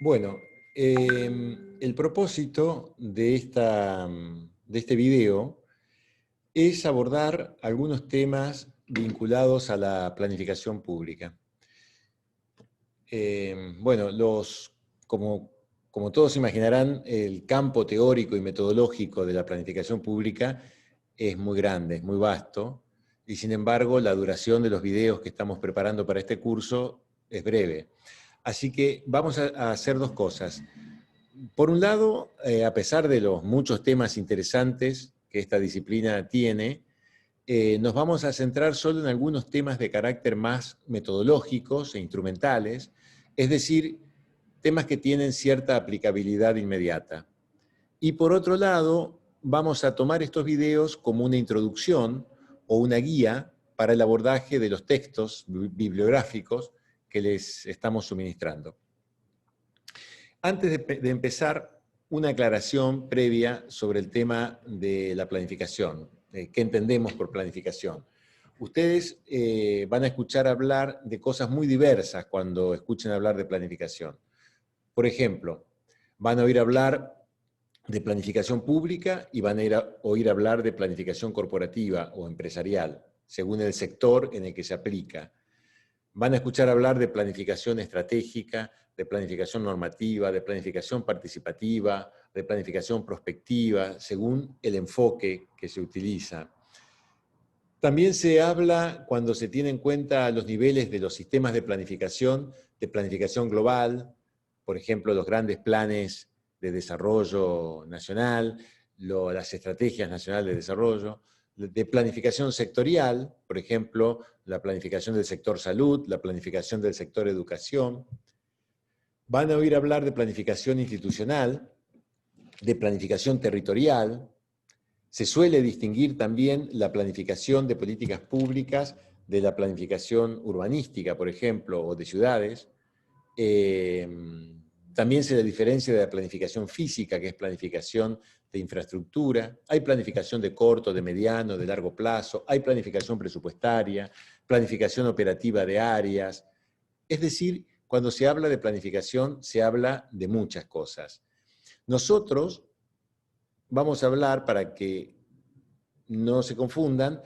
Bueno, el propósito de este video es abordar algunos temas vinculados a la planificación pública. Bueno, como todos imaginarán, el campo teórico y metodológico de la planificación pública es muy grande, es muy vasto, y sin embargo la duración de los videos que estamos preparando para este curso es breve. Así que vamos a hacer dos cosas. Por un lado, a pesar de los muchos temas interesantes que esta disciplina tiene, nos vamos a centrar solo en algunos temas de carácter más metodológicos e instrumentales, es decir, temas que tienen cierta aplicabilidad inmediata. Y por otro lado, vamos a tomar estos videos como una introducción o una guía para el abordaje de los textos bibliográficos que les estamos suministrando. Antes de empezar, una aclaración previa sobre el tema de la planificación. ¿Qué entendemos por planificación? Ustedes van a escuchar hablar de cosas muy diversas cuando escuchen hablar de planificación. Por ejemplo, van a oír hablar de planificación pública y van a oír hablar de planificación corporativa o empresarial, según el sector en el que se aplica. Van a escuchar hablar de planificación estratégica, de planificación normativa, de planificación participativa, de planificación prospectiva, según el enfoque que se utiliza. También se habla, cuando se tiene en cuenta los niveles de los sistemas de planificación global, por ejemplo, los grandes planes de desarrollo nacional, las estrategias nacionales de desarrollo, de planificación sectorial, por ejemplo, la planificación del sector salud, la planificación del sector educación. Van a oír hablar de planificación institucional, de planificación territorial. Se suele distinguir también la planificación de políticas públicas de la planificación urbanística, por ejemplo, o de ciudades. También se le diferencia de la planificación física, que es planificación de infraestructura. Hay planificación de corto, de mediano, de largo plazo. Hay planificación presupuestaria, planificación operativa de áreas. Es decir, cuando se habla de planificación, se habla de muchas cosas. Nosotros vamos a hablar, para que no se confundan,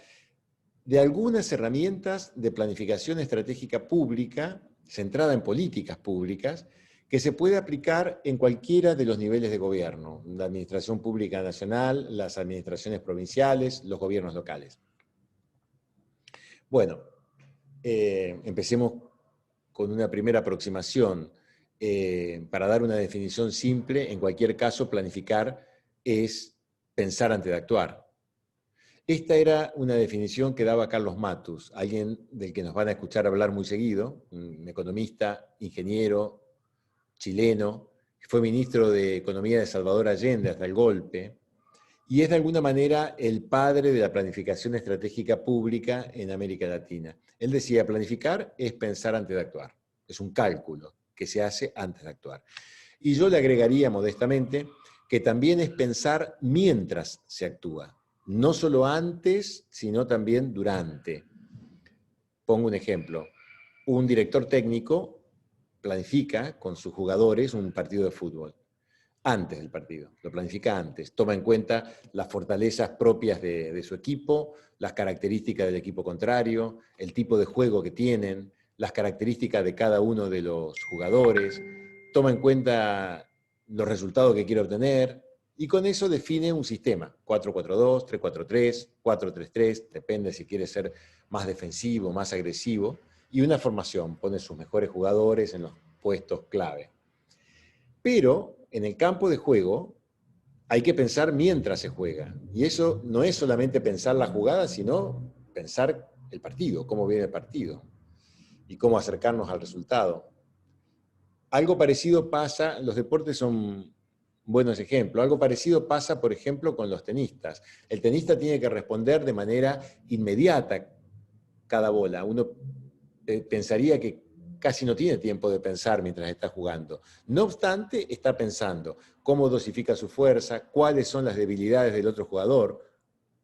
de algunas herramientas de planificación estratégica pública, centrada en políticas públicas, que se puede aplicar en cualquiera de los niveles de gobierno, la administración pública nacional, las administraciones provinciales, los gobiernos locales. Bueno, empecemos con una primera aproximación. Para dar una definición simple, en cualquier caso, planificar es pensar antes de actuar. Esta era una definición que daba Carlos Matus, alguien del que nos van a escuchar hablar muy seguido, un economista, ingeniero, chileno, que fue ministro de Economía de Salvador Allende hasta el golpe, y es de alguna manera el padre de la planificación estratégica pública en América Latina. Él decía, planificar es pensar antes de actuar, es un cálculo que se hace antes de actuar. Y yo le agregaría modestamente que también es pensar mientras se actúa, no solo antes, sino también durante. Pongo un ejemplo. Un director técnico planifica con sus jugadores un partido de fútbol. Antes del partido, lo planifica antes. Toma en cuenta las fortalezas propias de su equipo, las características del equipo contrario, el tipo de juego que tienen, las características de cada uno de los jugadores. Toma en cuenta los resultados que quiere obtener, y con eso define un sistema, 4-4-2, 3-4-3, 4-3-3, depende si quiere ser más defensivo, más agresivo, y una formación, pone sus mejores jugadores en los puestos clave. Pero en el campo de juego hay que pensar mientras se juega, y eso no es solamente pensar la jugada, sino pensar el partido, cómo viene el partido, y cómo acercarnos al resultado. Algo parecido pasa, los deportes son buenos ejemplos, algo parecido pasa, por ejemplo, con los tenistas. El tenista tiene que responder de manera inmediata cada bola. Uno pensaría que casi no tiene tiempo de pensar mientras está jugando. No obstante, está pensando cómo dosifica su fuerza, cuáles son las debilidades del otro jugador,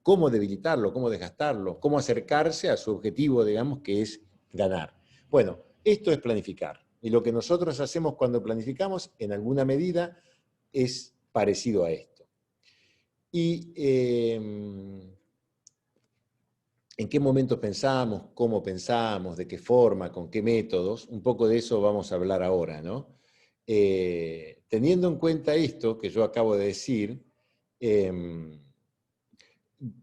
cómo debilitarlo, cómo desgastarlo, cómo acercarse a su objetivo, digamos, que es ganar. Bueno, esto es planificar. Y lo que nosotros hacemos cuando planificamos, en alguna medida, es parecido a esto. Y en qué momentos pensamos, cómo pensamos, de qué forma, con qué métodos, un poco de eso vamos a hablar ahora, ¿no? Teniendo en cuenta esto que yo acabo de decir,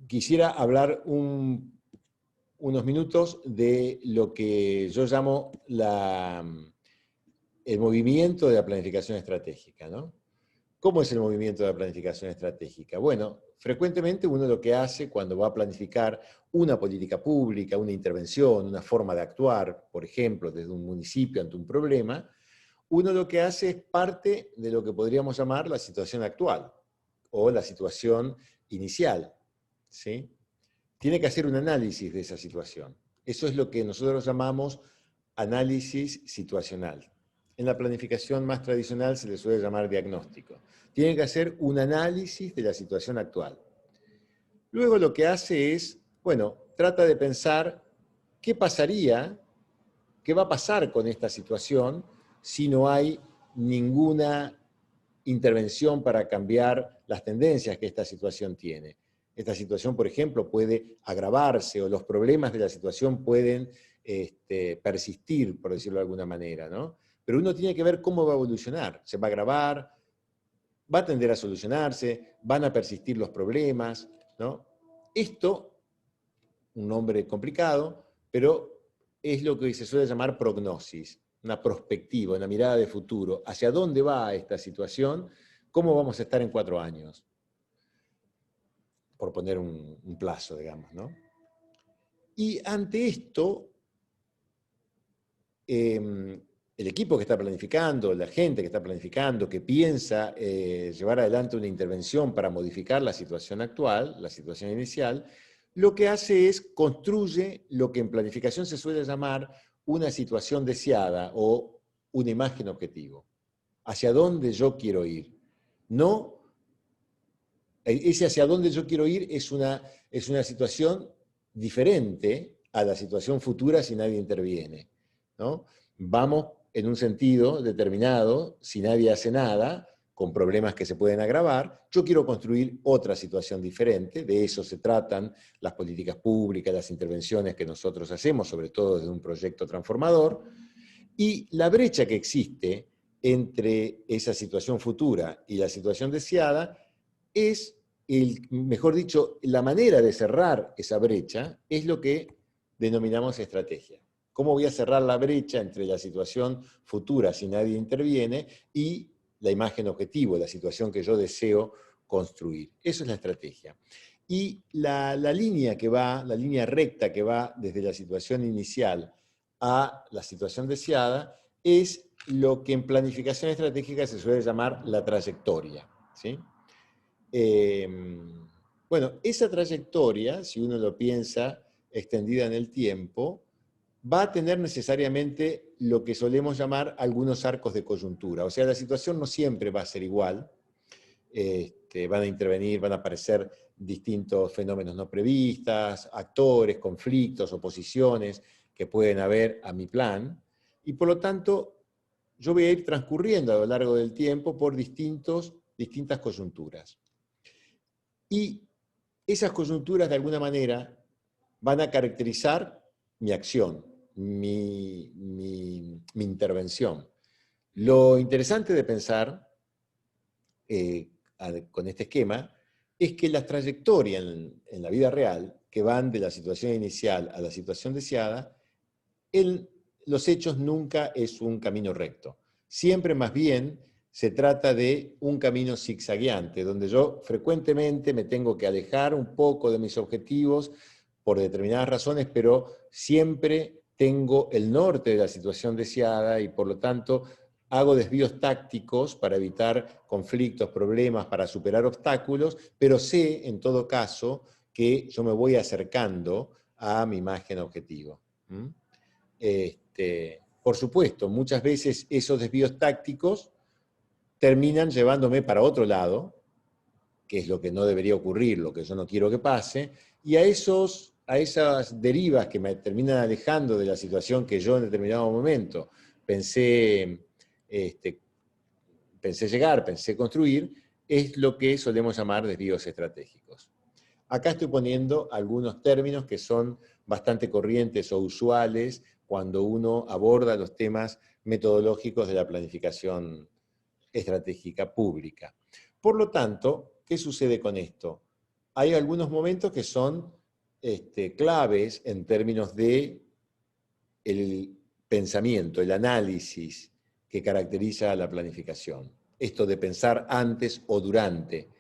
quisiera hablar unos minutos de lo que yo llamo el movimiento de la planificación estratégica, ¿no? ¿Cómo es el movimiento de la planificación estratégica? Bueno, frecuentemente uno lo que hace cuando va a planificar una política pública, una intervención, una forma de actuar, por ejemplo, desde un municipio ante un problema, uno lo que hace es parte de lo que podríamos llamar la situación actual o la situación inicial, ¿sí? Tiene que hacer un análisis de esa situación. Eso es lo que nosotros llamamos análisis situacional. En la planificación más tradicional se le suele llamar diagnóstico. Tiene que hacer un análisis de la situación actual. Luego lo que hace es, bueno, trata de pensar qué pasaría, qué va a pasar con esta situación si no hay ninguna intervención para cambiar las tendencias que esta situación tiene. Esta situación, por ejemplo, puede agravarse o los problemas de la situación pueden persistir, por decirlo de alguna manera, ¿no? Pero uno tiene que ver cómo va a evolucionar. ¿Se va a agravar? ¿Va a tender a solucionarse? ¿Van a persistir los problemas? ¿No? Esto, un nombre complicado, pero es lo que se suele llamar prognosis, una perspectiva, una mirada de futuro. ¿Hacia dónde va esta situación? ¿Cómo vamos a estar en 4 años? Por poner un plazo, digamos, ¿no? Y ante esto, el equipo que está planificando, la gente que está planificando, que piensa llevar adelante una intervención para modificar la situación actual, la situación inicial, lo que hace es construye lo que en planificación se suele llamar una situación deseada o una imagen objetivo. Hacia dónde yo quiero ir. No, ese hacia dónde yo quiero ir es una situación diferente a la situación futura si nadie interviene, ¿no? Vamos en un sentido determinado, si nadie hace nada, con problemas que se pueden agravar, yo quiero construir otra situación diferente, de eso se tratan las políticas públicas, las intervenciones que nosotros hacemos, sobre todo desde un proyecto transformador, y la brecha que existe entre esa situación futura y la situación deseada es, mejor dicho, la manera de cerrar esa brecha es lo que denominamos estrategia. ¿Cómo voy a cerrar la brecha entre la situación futura si nadie interviene y la imagen objetivo, la situación que yo deseo construir? Eso es la estrategia. Y la línea que va, la línea recta que va desde la situación inicial a la situación deseada es lo que en planificación estratégica se suele llamar la trayectoria, ¿sí? Bueno, esa trayectoria, si uno lo piensa extendida en el tiempo, va a tener necesariamente lo que solemos llamar algunos arcos de coyuntura. O sea, la situación no siempre va a ser igual. Van a intervenir, van a aparecer distintos fenómenos no previstos, actores, conflictos, oposiciones que pueden haber a mi plan. Y por lo tanto, yo voy a ir transcurriendo a lo largo del tiempo por distintas coyunturas. Y esas coyunturas, de alguna manera, van a caracterizar mi acción, mi intervención. Lo interesante de pensar con este esquema es que las trayectorias en la vida real, que van de la situación inicial a la situación deseada, en los hechos nunca es un camino recto. Siempre más bien se trata de un camino zigzagueante, donde yo frecuentemente me tengo que alejar un poco de mis objetivos por determinadas razones, pero siempre tengo el norte de la situación deseada y por lo tanto hago desvíos tácticos para evitar conflictos, problemas, para superar obstáculos, pero sé en todo caso que yo me voy acercando a mi imagen objetivo. Por supuesto, muchas veces esos desvíos tácticos terminan llevándome para otro lado, que es lo que no debería ocurrir, lo que yo no quiero que pase, y a esas derivas que me terminan alejando de la situación que yo en determinado momento pensé, pensé llegar, pensé construir, es lo que solemos llamar desvíos estratégicos. Acá estoy poniendo algunos términos que son bastante corrientes o usuales cuando uno aborda los temas metodológicos de la planificación estratégica pública. Por lo tanto, ¿qué sucede con esto? Hay algunos momentos que son claves en términos de el pensamiento, el análisis que caracteriza a la planificación. Esto de pensar antes o durante,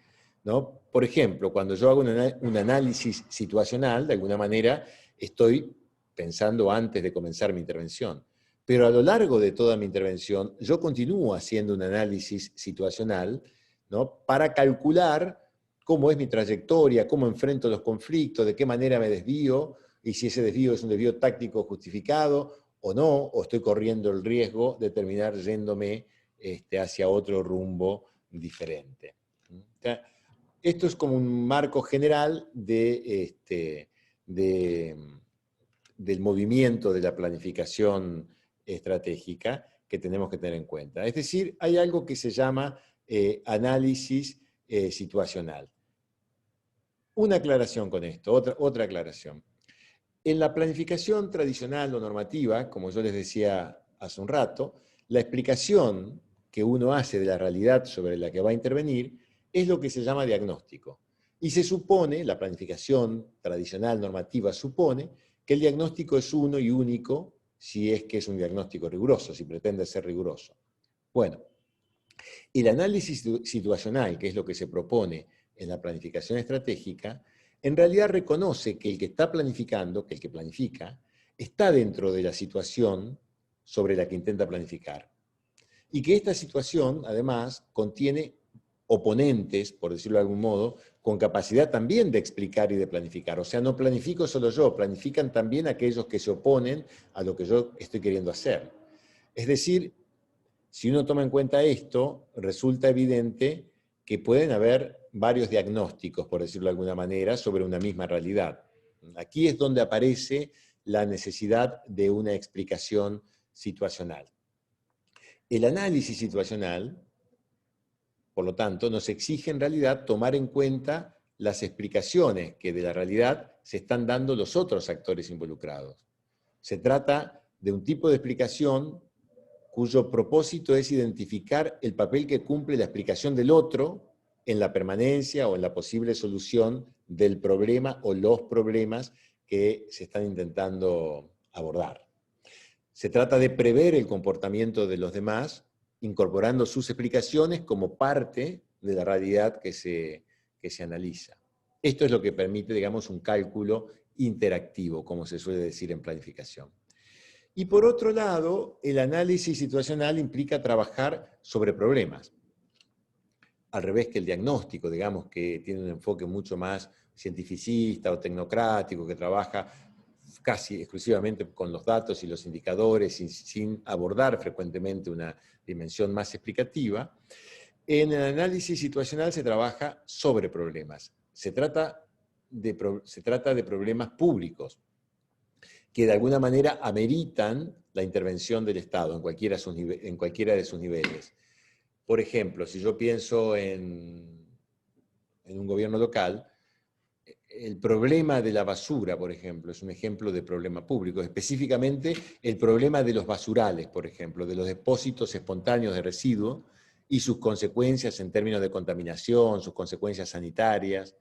¿no? Por ejemplo, cuando yo hago un análisis situacional, de alguna manera estoy pensando antes de comenzar mi intervención. Pero a lo largo de toda mi intervención, yo continúo haciendo un análisis situacional, ¿no? Para calcular cómo es mi trayectoria, cómo enfrento los conflictos, de qué manera me desvío, y si ese desvío es un desvío táctico justificado o no, o estoy corriendo el riesgo de terminar yéndome hacia otro rumbo diferente. O sea, esto es como un marco general del movimiento de la planificación estratégica que tenemos que tener en cuenta. Es decir, hay algo que se llama análisis situacional. Una aclaración con esto, otra aclaración. En la planificación tradicional o normativa, como yo les decía hace un rato, la explicación que uno hace de la realidad sobre la que va a intervenir es lo que se llama diagnóstico. Y se supone, la planificación tradicional normativa supone, que el diagnóstico es uno y único si es que es un diagnóstico riguroso, si pretende ser riguroso. Bueno, el análisis situacional, que es lo que se propone en la planificación estratégica, en realidad reconoce que el que está planificando, que el que planifica, está dentro de la situación sobre la que intenta planificar. Y que esta situación, además, contiene oponentes, por decirlo de algún modo, con capacidad también de explicar y de planificar. O sea, no planifico solo yo, planifican también aquellos que se oponen a lo que yo estoy queriendo hacer. Es decir, si uno toma en cuenta esto, resulta evidente que pueden haber varios diagnósticos, por decirlo de alguna manera, sobre una misma realidad. Aquí es donde aparece la necesidad de una explicación situacional. El análisis situacional, por lo tanto, nos exige en realidad tomar en cuenta las explicaciones que de la realidad se están dando los otros actores involucrados. Se trata de un tipo de explicación cuyo propósito es identificar el papel que cumple la explicación del otro en la permanencia o en la posible solución del problema o los problemas que se están intentando abordar. Se trata de prever el comportamiento de los demás, incorporando sus explicaciones como parte de la realidad que se analiza. Esto es lo que permite, digamos, un cálculo interactivo, como se suele decir en planificación. Y por otro lado, el análisis situacional implica trabajar sobre problemas. Al revés que el diagnóstico, digamos, que tiene un enfoque mucho más cientificista o tecnocrático, que trabaja casi exclusivamente con los datos y los indicadores, sin abordar frecuentemente una dimensión más explicativa. En el análisis situacional se trabaja sobre problemas. Se trata de problemas públicos, que de alguna manera ameritan la intervención del Estado en cualquiera de sus niveles. Por ejemplo, si yo pienso en un gobierno local, el problema de la basura, por ejemplo, es un ejemplo de problema público. Específicamente, el problema de los basurales, por ejemplo, de los depósitos espontáneos de residuos y sus consecuencias en términos de contaminación, sus consecuencias sanitarias,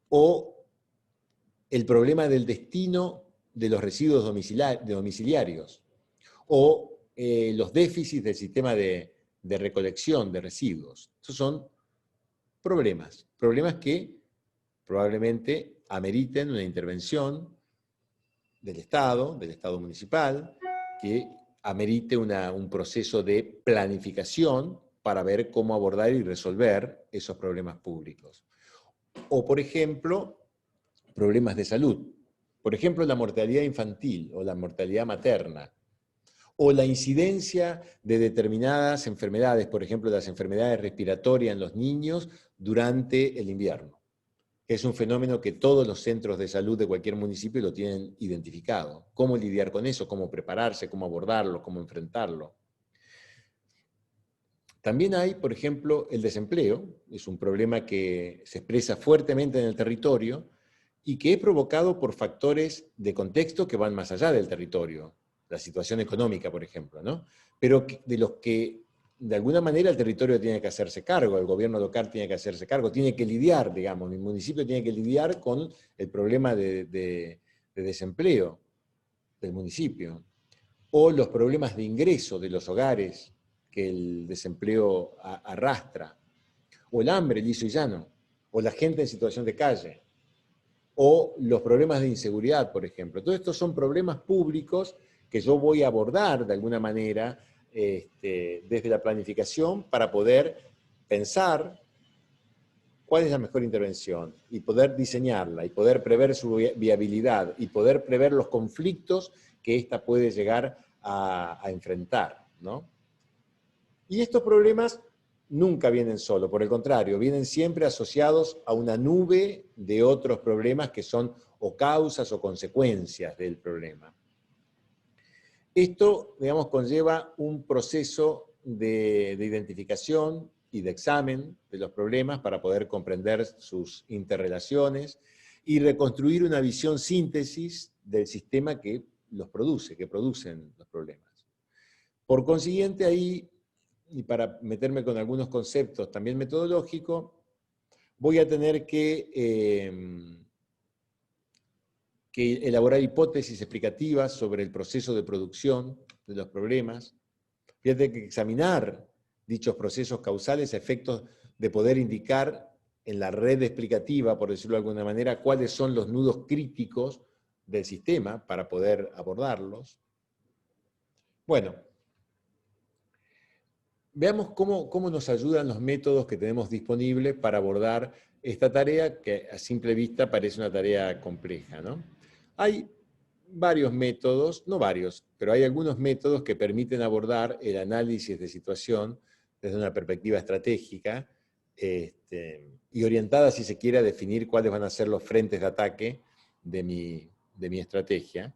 o el problema del destino de los residuos domiciliarios, o los déficits del sistema de recolección de residuos. Esos son problemas que probablemente ameriten una intervención del Estado municipal, que amerite un proceso de planificación para ver cómo abordar y resolver esos problemas públicos. O, por ejemplo, problemas de salud. Por ejemplo, la mortalidad infantil o la mortalidad materna, o la incidencia de determinadas enfermedades, por ejemplo, las enfermedades respiratorias en los niños durante el invierno. que es un fenómeno que todos los centros de salud de cualquier municipio lo tienen identificado. ¿Cómo lidiar con eso? ¿Cómo prepararse? ¿Cómo abordarlo? ¿Cómo enfrentarlo? También hay, por ejemplo, el desempleo. Es un problema que se expresa fuertemente en el territorio y que es provocado por factores de contexto que van más allá del territorio. La situación económica, por ejemplo, ¿no? Pero de los que de alguna manera el territorio tiene que hacerse cargo, el gobierno local tiene que hacerse cargo, tiene que lidiar, digamos, el municipio tiene que lidiar con el problema de desempleo del municipio, o los problemas de ingreso de los hogares que el desempleo arrastra, o el hambre liso y llano, o la gente en situación de calle, o los problemas de inseguridad, por ejemplo. Todos estos son problemas públicos que yo voy a abordar de alguna manera desde la planificación para poder pensar cuál es la mejor intervención y poder diseñarla y poder prever su viabilidad y poder prever los conflictos que ésta puede llegar a enfrentar, ¿no? Y estos problemas nunca vienen solo, por el contrario, vienen siempre asociados a una nube de otros problemas que son o causas o consecuencias del problema. Esto, digamos, conlleva un proceso de identificación y de examen de los problemas para poder comprender sus interrelaciones y reconstruir una visión síntesis del sistema que los produce, que producen los problemas. Por consiguiente, ahí, y para meterme con algunos conceptos también metodológicos, voy a tener que elaborar hipótesis explicativas sobre el proceso de producción de los problemas. Voy a tener que examinar dichos procesos causales a efectos de poder indicar en la red explicativa, por decirlo de alguna manera, cuáles son los nudos críticos del sistema para poder abordarlos. Bueno, veamos cómo nos ayudan los métodos que tenemos disponibles para abordar esta tarea que a simple vista parece una tarea compleja, ¿no? Hay varios métodos, no varios, pero hay algunos métodos que permiten abordar el análisis de situación desde una perspectiva estratégica y orientada, si se quiere, a definir cuáles van a ser los frentes de ataque de mi estrategia.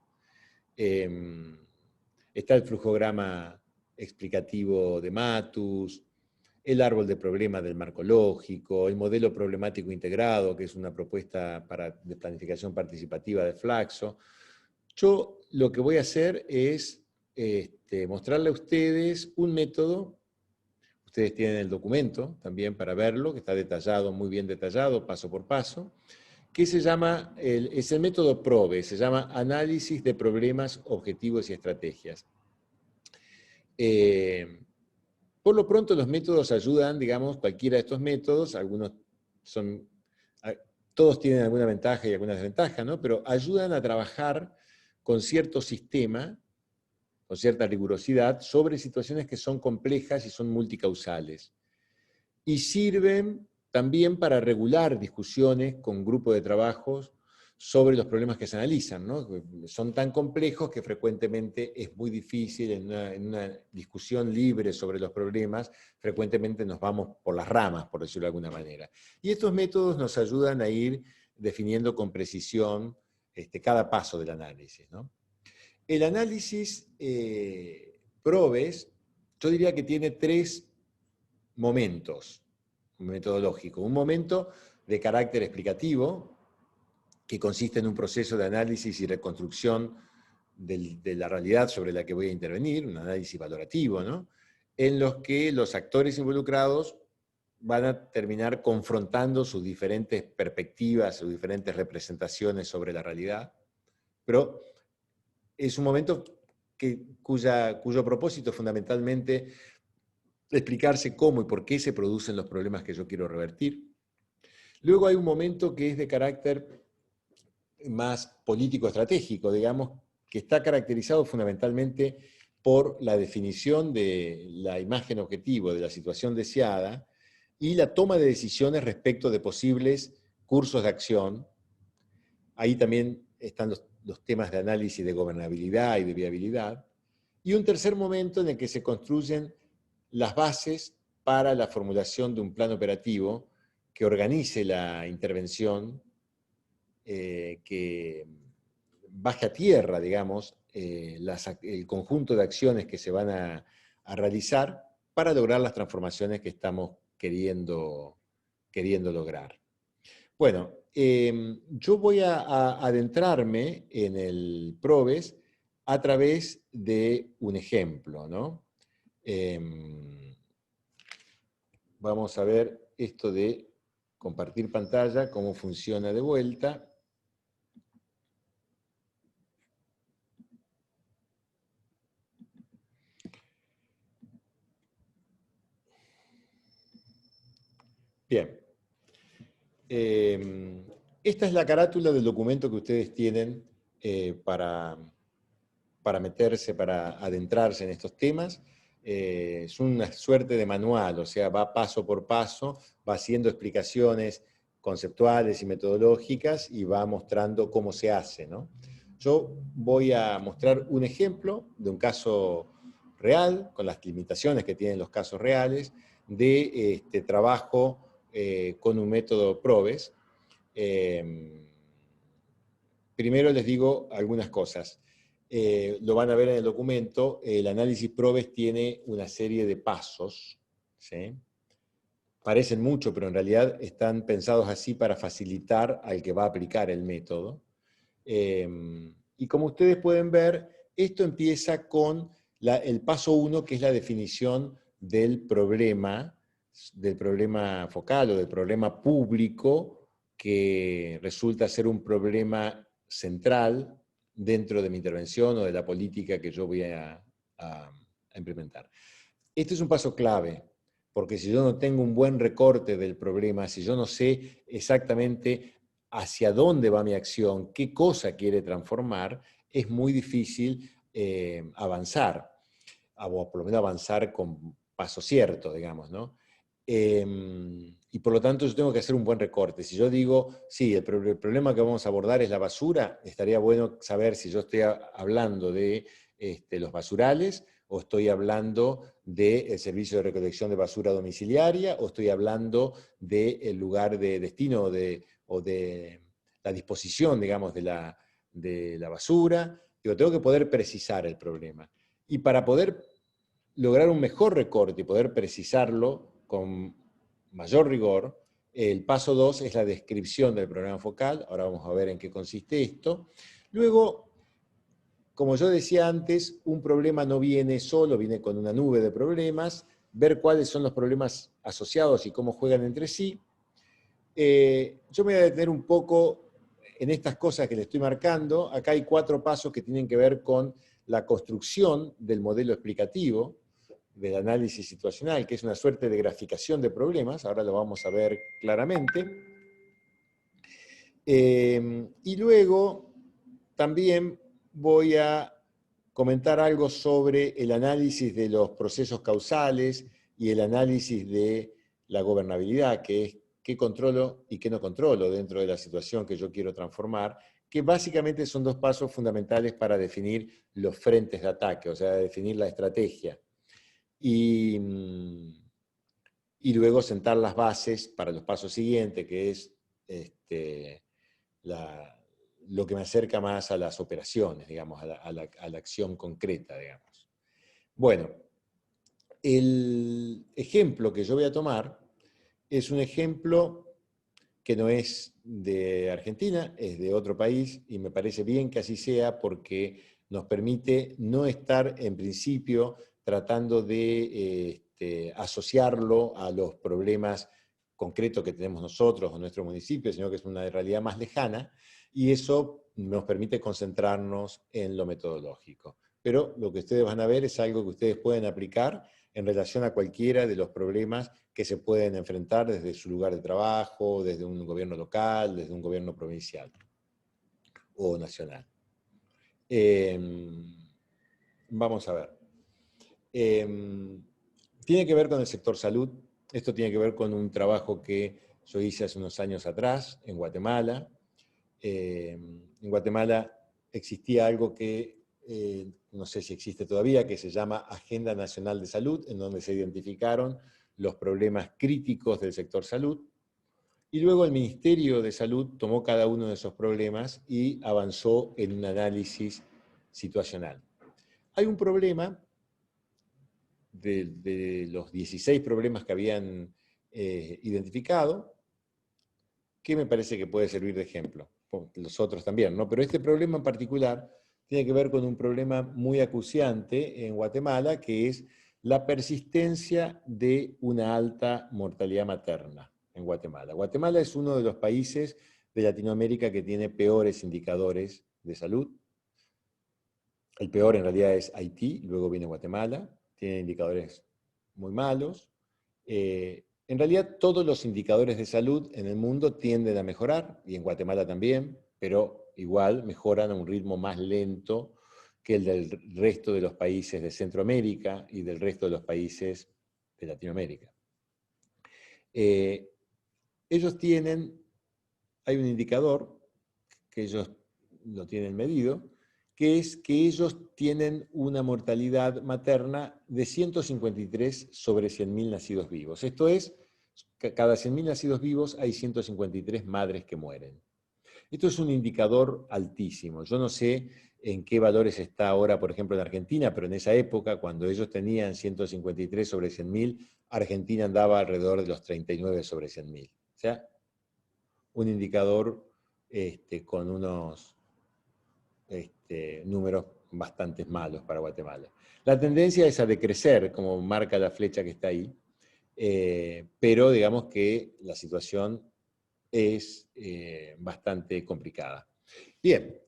Está el flujograma explicativo de Matus, el árbol de problemas del marco lógico, el modelo problemático integrado, que es una propuesta de planificación participativa de Flaxo. Yo lo que voy a hacer es mostrarle a ustedes un método. Ustedes tienen el documento también para verlo, que está detallado, muy bien detallado, paso por paso, que se llama, es el método PROBE, se llama Análisis de Problemas, Objetivos y Estrategias. Por lo pronto los métodos ayudan, digamos, cualquiera de estos métodos, algunos son, todos tienen alguna ventaja y alguna desventaja, ¿no? Pero ayudan a trabajar con cierto sistema, con cierta rigurosidad, sobre situaciones que son complejas y son multicausales. Y sirven también para regular discusiones con grupos de trabajos sobre los problemas que se analizan, ¿no? Son tan complejos que frecuentemente es muy difícil en una discusión libre sobre los problemas, frecuentemente nos vamos por las ramas, por decirlo de alguna manera. Y estos métodos nos ayudan a ir definiendo con precisión cada paso del análisis, ¿no? El análisis PROBES, yo diría que tiene tres momentos metodológicos. Un momento de carácter explicativo, que consiste en un proceso de análisis y reconstrucción de la realidad sobre la que voy a intervenir, un análisis valorativo, ¿no? En los que los actores involucrados van a terminar confrontando sus diferentes perspectivas, sus diferentes representaciones sobre la realidad, pero es un momento cuyo propósito es fundamentalmente explicarse cómo y por qué se producen los problemas que yo quiero revertir. Luego hay un momento que es de carácter más político-estratégico, digamos, que está caracterizado fundamentalmente por la definición de la imagen objetivo de la situación deseada y la toma de decisiones respecto de posibles cursos de acción. Ahí también están los temas de análisis de gobernabilidad y de viabilidad. Y un tercer momento en el que se construyen las bases para la formulación de un plan operativo que organice la intervención, que baje a tierra, digamos, el conjunto de acciones que se van a realizar para lograr las transformaciones que estamos queriendo lograr. Bueno, yo voy a adentrarme en el PROVES a través de un ejemplo, ¿no? Vamos a ver esto de compartir pantalla, cómo funciona de vuelta. Bien. Esta es la carátula del documento que ustedes tienen para meterse, para adentrarse en estos temas. Es una suerte de manual, o sea, va paso por paso, va haciendo explicaciones conceptuales y metodológicas y va mostrando cómo se hace, ¿no? Yo voy a mostrar un ejemplo de un caso real, con las limitaciones que tienen los casos reales, de este trabajo con un método PROVES. Primero les digo algunas cosas. Lo van a ver en el documento, el análisis PROVES tiene una serie de pasos, ¿sí? Parecen mucho, pero en realidad están pensados así para facilitar al que va a aplicar el método. Y como ustedes pueden ver, esto empieza con el paso 1, que es la definición del problema focal o del problema público, que resulta ser un problema central dentro de mi intervención o de la política que yo voy a implementar. Este es un paso clave, porque si yo no tengo un buen recorte del problema, si yo no sé exactamente hacia dónde va mi acción, qué cosa quiere transformar, es muy difícil avanzar, o por lo menos avanzar con paso cierto, digamos, ¿no? Y por lo tanto yo tengo que hacer un buen recorte. Si yo digo, sí, el problema que vamos a abordar es la basura, estaría bueno saber si yo estoy hablando de los basurales, o estoy hablando del servicio de recolección de basura domiciliaria, o estoy hablando del lugar de destino o de la disposición, digamos, de la basura. Digo, tengo que poder precisar el problema. Y para poder lograr un mejor recorte y poder precisarlo con mayor rigor, el paso 2 es la descripción del problema focal. Ahora vamos a ver en qué consiste esto. Luego, como yo decía antes, un problema no viene solo, viene con una nube de problemas, ver cuáles son los problemas asociados y cómo juegan entre sí. Yo me voy a detener un poco en estas cosas que le estoy marcando. Acá hay 4 pasos que tienen que ver con la construcción del modelo explicativo, del análisis situacional, que es una suerte de graficación de problemas. Ahora lo vamos a ver claramente. Y luego también voy a comentar algo sobre el análisis de los procesos causales y el análisis de la gobernabilidad, que es qué controlo y qué no controlo dentro de la situación que yo quiero transformar, que básicamente son 2 pasos fundamentales para definir los frentes de ataque, o sea, definir la estrategia. Y luego sentar las bases para los pasos siguientes, que es lo que me acerca más a las operaciones, digamos, a la acción concreta, digamos. Bueno, el ejemplo que yo voy a tomar es un ejemplo que no es de Argentina, es de otro país, y me parece bien que así sea porque nos permite no estar en principio tratando de asociarlo a los problemas concretos que tenemos nosotros o nuestro municipio, sino que es una realidad más lejana, y eso nos permite concentrarnos en lo metodológico. Pero lo que ustedes van a ver es algo que ustedes pueden aplicar en relación a cualquiera de los problemas que se pueden enfrentar desde su lugar de trabajo, desde un gobierno local, desde un gobierno provincial o nacional. Vamos a ver. Tiene que ver con el sector salud. Esto tiene que ver con un trabajo que yo hice hace unos años atrás en Guatemala. En Guatemala existía algo que no sé si existe todavía, que se llama Agenda Nacional de Salud, en donde se identificaron los problemas críticos del sector salud. Y luego el Ministerio de Salud tomó cada uno de esos problemas y avanzó en un análisis situacional. Hay un problema de los 16 problemas que habían identificado, que me parece que puede servir de ejemplo. Los otros también, ¿no? Pero este problema en particular tiene que ver con un problema muy acuciante en Guatemala, que es la persistencia de una alta mortalidad materna en Guatemala. Guatemala es uno de los países de Latinoamérica que tiene peores indicadores de salud. El peor en realidad es Haití, luego viene Guatemala, tiene indicadores muy malos. En realidad todos los indicadores de salud en el mundo tienden a mejorar, y en Guatemala también, pero igual mejoran a un ritmo más lento que el del resto de los países de Centroamérica y del resto de los países de Latinoamérica. Ellos hay un indicador que ellos lo tienen medido, que es que ellos tienen una mortalidad materna de 153 sobre 100.000 nacidos vivos. Esto es, cada 100.000 nacidos vivos hay 153 madres que mueren. Esto es un indicador altísimo. Yo no sé en qué valores está ahora, por ejemplo, en Argentina, pero en esa época, cuando ellos tenían 153 sobre 100.000, Argentina andaba alrededor de los 39 sobre 100.000. O sea, un indicador con unos números bastante malos para Guatemala. La tendencia es a decrecer, como marca la flecha que está ahí, pero digamos que la situación es bastante complicada. Bien,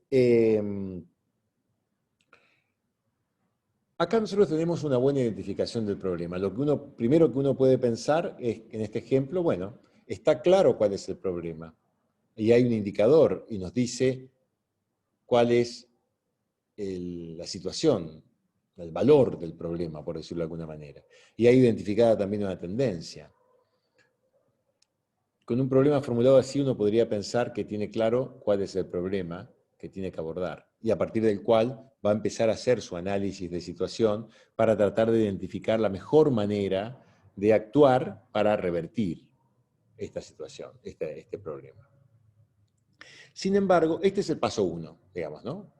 acá nosotros tenemos una buena identificación del problema. Lo que primero que uno puede pensar es, en este ejemplo, bueno, está claro cuál es el problema. Y hay un indicador y nos dice cuál es la situación, el valor del problema, por decirlo de alguna manera. Y hay identificada también una tendencia. Con un problema formulado así uno podría pensar que tiene claro cuál es el problema que tiene que abordar y a partir del cual va a empezar a hacer su análisis de situación para tratar de identificar la mejor manera de actuar para revertir esta situación, este problema. Sin embargo, este es el paso 1, digamos, ¿no?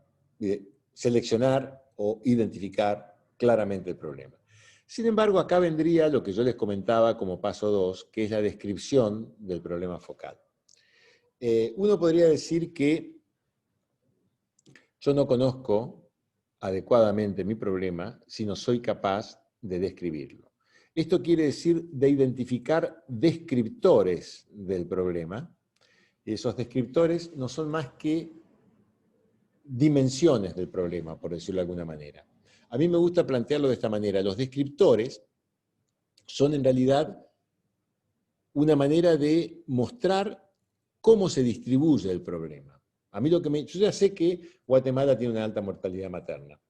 Seleccionar o identificar claramente el problema. Sin embargo, acá vendría lo que yo les comentaba como paso 2, que es la descripción del problema focal. Uno podría decir que yo no conozco adecuadamente mi problema si no soy capaz de describirlo. Esto quiere decir de identificar descriptores del problema. Y esos descriptores no son más que dimensiones del problema, por decirlo de alguna manera. A mí me gusta plantearlo de esta manera. Los descriptores son en realidad una manera de mostrar cómo se distribuye el problema. A mí yo ya sé que Guatemala tiene una alta mortalidad materna,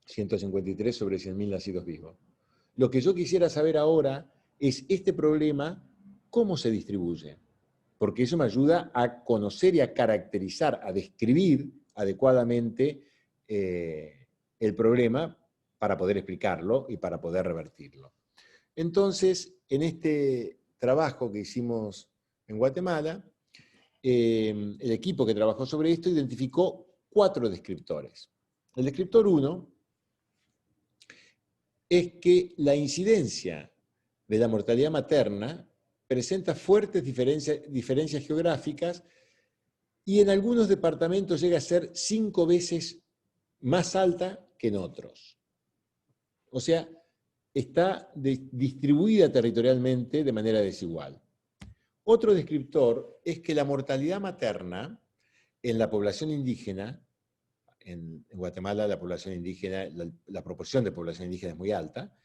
153 sobre 100.000 nacidos vivos. Lo que yo quisiera saber ahora es este problema, cómo se distribuye, porque eso me ayuda a conocer y a caracterizar, a describir adecuadamente el problema para poder explicarlo y para poder revertirlo. Entonces, en este trabajo que hicimos en Guatemala, el equipo que trabajó sobre esto identificó 4 descriptores. El descriptor 1 es que la incidencia de la mortalidad materna presenta fuertes diferencias geográficas y en algunos departamentos llega a ser 5 veces más alta que en otros. O sea, está distribuida territorialmente de manera desigual. Otro descriptor es que la mortalidad materna en la población indígena, en Guatemala la población indígena, la proporción de población indígena es muy alta,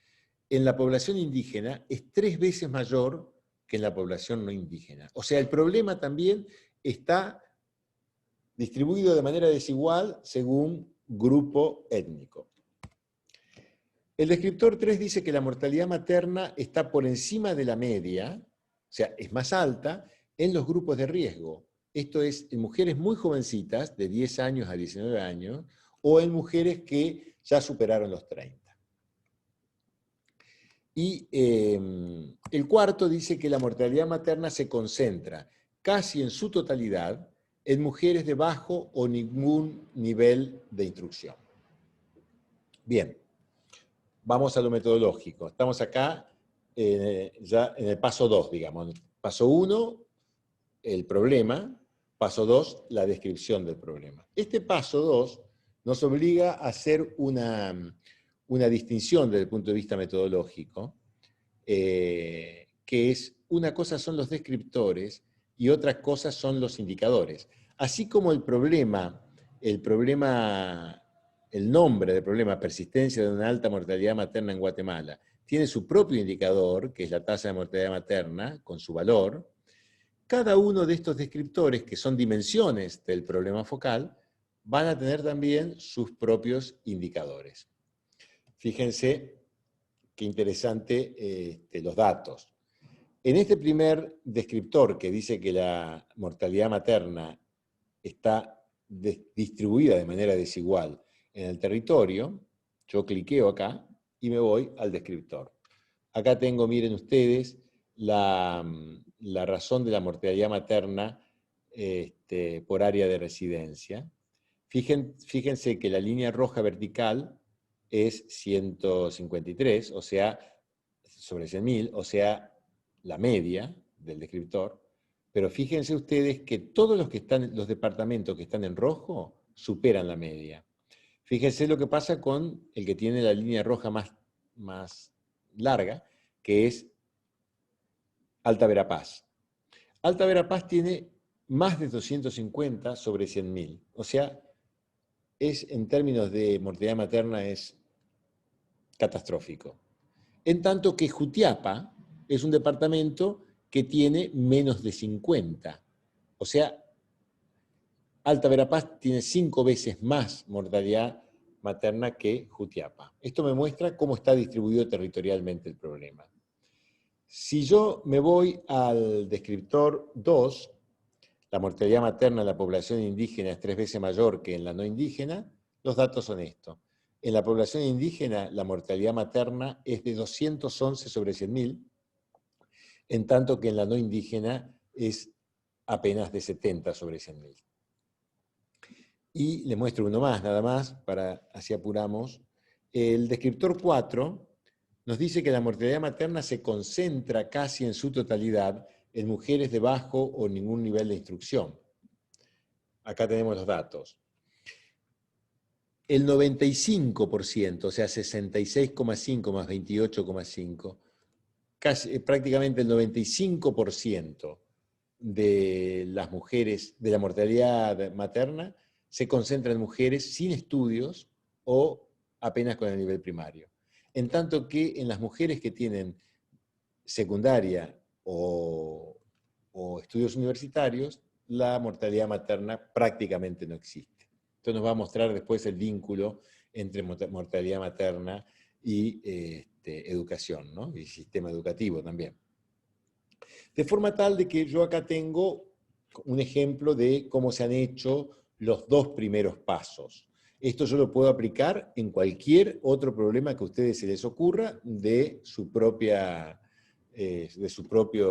en la población indígena es 3 veces mayor que en la población no indígena. O sea, el problema también está distribuido de manera desigual según grupo étnico. El descriptor 3 dice que la mortalidad materna está por encima de la media, o sea, es más alta en los grupos de riesgo. Esto es en mujeres muy jovencitas, de 10 años a 19 años, o en mujeres que ya superaron los 30. Y el cuarto dice que la mortalidad materna se concentra casi en su totalidad en mujeres de bajo o ningún nivel de instrucción. Bien, vamos a lo metodológico. Estamos acá ya en el paso 2, digamos. Paso 1, el problema. Paso 2, la descripción del problema. Este paso 2 nos obliga a hacer una distinción desde el punto de vista metodológico, que es, una cosa son los descriptores y otra cosa son los indicadores. Así como el nombre del problema, persistencia de una alta mortalidad materna en Guatemala, tiene su propio indicador, que es la tasa de mortalidad materna, con su valor. Cada uno de estos descriptores, que son dimensiones del problema focal, van a tener también sus propios indicadores. Fíjense qué interesante los datos. En este primer descriptor que dice que la mortalidad materna está distribuida de manera desigual en el territorio, yo cliqueo acá y me voy al descriptor. Acá tengo, miren ustedes, la razón de la mortalidad materna por área de residencia. Fíjense que la línea roja vertical es 153, o sea, sobre 100.000, o sea, la media del descriptor, pero fíjense ustedes que todos los departamentos que están en rojo superan la media. Fíjense lo que pasa con el que tiene la línea roja más larga, que es Alta Verapaz. Alta Verapaz tiene más de 250 sobre 100.000, o sea, en términos de mortalidad materna es catastrófico. En tanto que Jutiapa es un departamento que tiene menos de 50. O sea, Alta Verapaz tiene 5 veces más mortalidad materna que Jutiapa. Esto me muestra cómo está distribuido territorialmente el problema. Si yo me voy al descriptor 2, la mortalidad materna en la población indígena es 3 veces mayor que en la no indígena, los datos son estos. En la población indígena, la mortalidad materna es de 211 sobre 100.000, en tanto que en la no indígena es apenas de 70 sobre 100.000. Y le muestro uno más, nada más, así apuramos. El descriptor 4 nos dice que la mortalidad materna se concentra casi en su totalidad en mujeres de bajo o ningún nivel de instrucción. Acá tenemos los datos. El 95%, o sea, 66,5 más 28,5, prácticamente el 95% de las mujeres, de la mortalidad materna, se concentra en mujeres sin estudios o apenas con el nivel primario. En tanto que en las mujeres que tienen secundaria o estudios universitarios, la mortalidad materna prácticamente no existe. Esto nos va a mostrar después el vínculo entre mortalidad materna y educación, ¿no? Y sistema educativo también. De forma tal de que yo acá tengo un ejemplo de cómo se han hecho los 2 primeros pasos. Esto yo lo puedo aplicar en cualquier otro problema que a ustedes se les ocurra de su propio